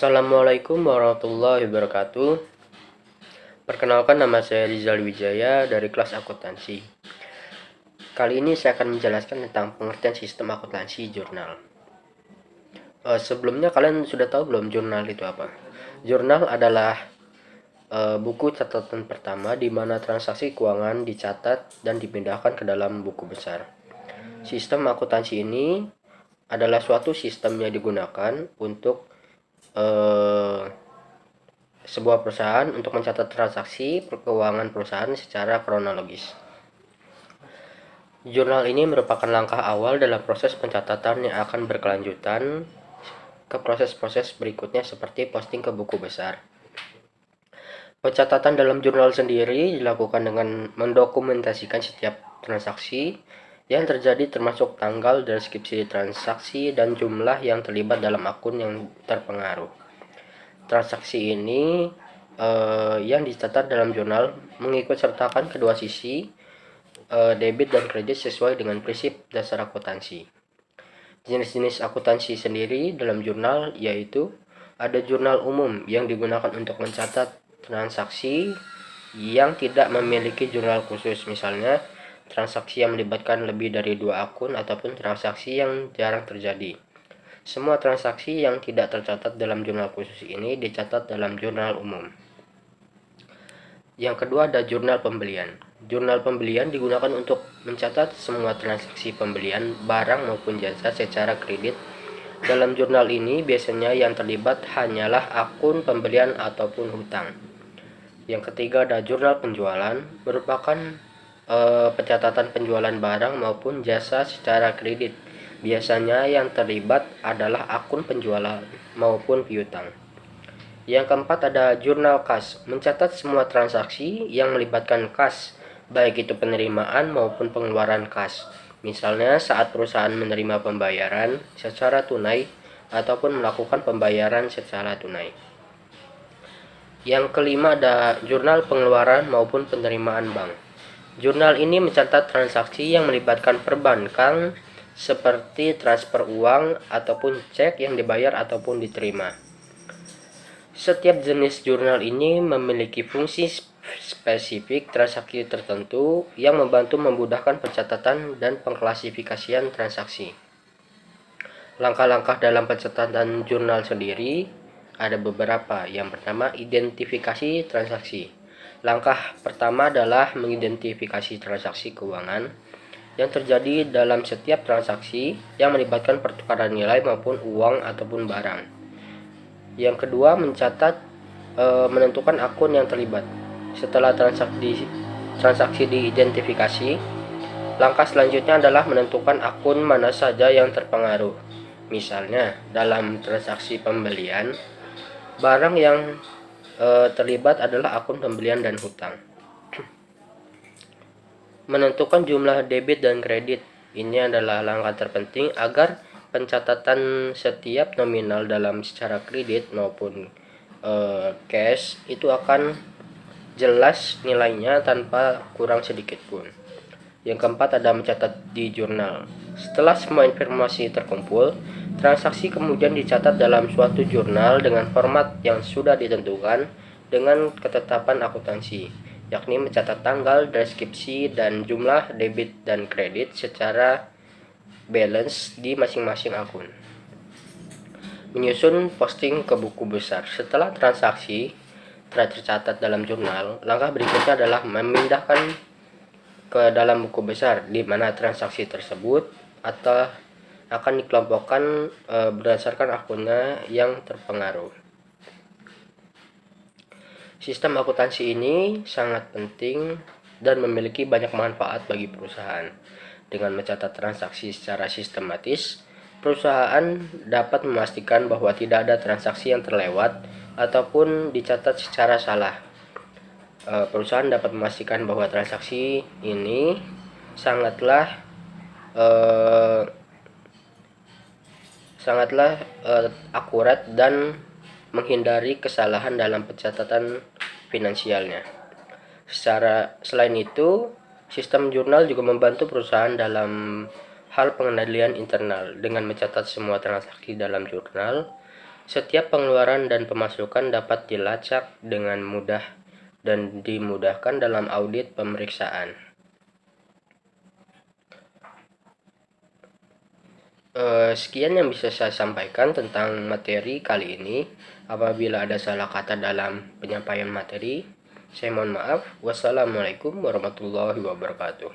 Assalamualaikum warahmatullahi wabarakatuh. Perkenalkan, nama saya Rizal Wijaya dari kelas akuntansi. Kali ini saya akan menjelaskan tentang pengertian sistem akuntansi jurnal. Sebelumnya kalian sudah tahu belum jurnal itu apa? Jurnal adalah buku catatan pertama di mana transaksi keuangan dicatat dan dipindahkan ke dalam buku besar. Sistem akuntansi ini adalah suatu sistem yang digunakan untuk sebuah perusahaan untuk mencatat transaksi keuangan perusahaan secara kronologis. Jurnal ini merupakan langkah awal dalam proses pencatatan yang akan berkelanjutan ke proses-proses berikutnya seperti posting ke buku besar. Pencatatan dalam jurnal sendiri dilakukan dengan mendokumentasikan setiap transaksi yang terjadi, termasuk tanggal, deskripsi transaksi, dan jumlah yang terlibat dalam akun yang terpengaruh. Transaksi ini yang dicatat dalam jurnal mengikut sertakan kedua sisi debit dan kredit sesuai dengan prinsip dasar akuntansi. Jenis-jenis akuntansi sendiri dalam jurnal yaitu ada jurnal umum yang digunakan untuk mencatat transaksi yang tidak memiliki jurnal khusus, misalnya transaksi yang melibatkan lebih dari 2 akun ataupun transaksi yang jarang terjadi. Semua transaksi yang tidak tercatat dalam jurnal khusus ini dicatat dalam jurnal umum. Yang kedua ada jurnal pembelian. Jurnal pembelian digunakan untuk mencatat semua transaksi pembelian barang maupun jasa secara kredit. Dalam jurnal ini biasanya yang terlibat hanyalah akun pembelian ataupun hutang. Yang ketiga ada jurnal penjualan, merupakan pencatatan penjualan barang maupun jasa secara kredit. Biasanya yang terlibat adalah akun penjualan maupun piutang. Yang keempat ada jurnal kas, mencatat semua transaksi yang melibatkan kas, baik itu penerimaan maupun pengeluaran kas. Misalnya saat perusahaan menerima pembayaran secara tunai ataupun melakukan pembayaran secara tunai. Yang kelima ada jurnal pengeluaran maupun penerimaan bank. Jurnal ini mencatat transaksi yang melibatkan perbankan seperti transfer uang ataupun cek yang dibayar ataupun diterima. Setiap jenis jurnal ini memiliki fungsi spesifik transaksi tertentu yang membantu memudahkan pencatatan dan pengklasifikasian transaksi. Langkah-langkah dalam pencatatan jurnal sendiri ada beberapa. Yang pertama, identifikasi transaksi. Langkah pertama adalah mengidentifikasi transaksi keuangan yang terjadi dalam setiap transaksi yang melibatkan pertukaran nilai maupun uang ataupun barang. Yang kedua, menentukan akun yang terlibat. Setelah transaksi diidentifikasi, langkah selanjutnya adalah menentukan akun mana saja yang terpengaruh. Misalnya dalam transaksi pembelian, barang yang terlibat adalah akun pembelian dan hutang. Menentukan jumlah debit dan kredit. Ini adalah langkah terpenting agar pencatatan setiap nominal dalam secara kredit maupun cash itu akan jelas nilainya tanpa kurang sedikit pun. Yang keempat ada mencatat di jurnal. Setelah semua informasi terkumpul, transaksi kemudian dicatat dalam suatu jurnal dengan format yang sudah ditentukan dengan ketetapan akuntansi, yakni mencatat tanggal, deskripsi, dan jumlah debit dan kredit secara balance di masing-masing akun. Menyusun posting ke buku besar. Setelah transaksi telah tercatat dalam jurnal, langkah berikutnya adalah memindahkan ke dalam buku besar, di mana transaksi tersebut atau akan dikelompokkan berdasarkan akunnya yang terpengaruh. Sistem akuntansi ini sangat penting dan memiliki banyak manfaat bagi perusahaan. Dengan mencatat transaksi secara sistematis, perusahaan dapat memastikan bahwa tidak ada transaksi yang terlewat ataupun dicatat secara salah. Perusahaan dapat memastikan bahwa transaksi ini sangatlah akurat dan menghindari kesalahan dalam pencatatan finansialnya. Selain itu, sistem jurnal juga membantu perusahaan dalam hal pengendalian internal. Dengan mencatat semua transaksi dalam jurnal, Setiap pengeluaran dan pemasukan dapat dilacak dengan mudah dan dimudahkan dalam audit pemeriksaan. Sekian yang bisa saya sampaikan tentang materi kali ini. Apabila ada salah kata dalam penyampaian materi, saya mohon maaf. Wassalamualaikum warahmatullahi wabarakatuh.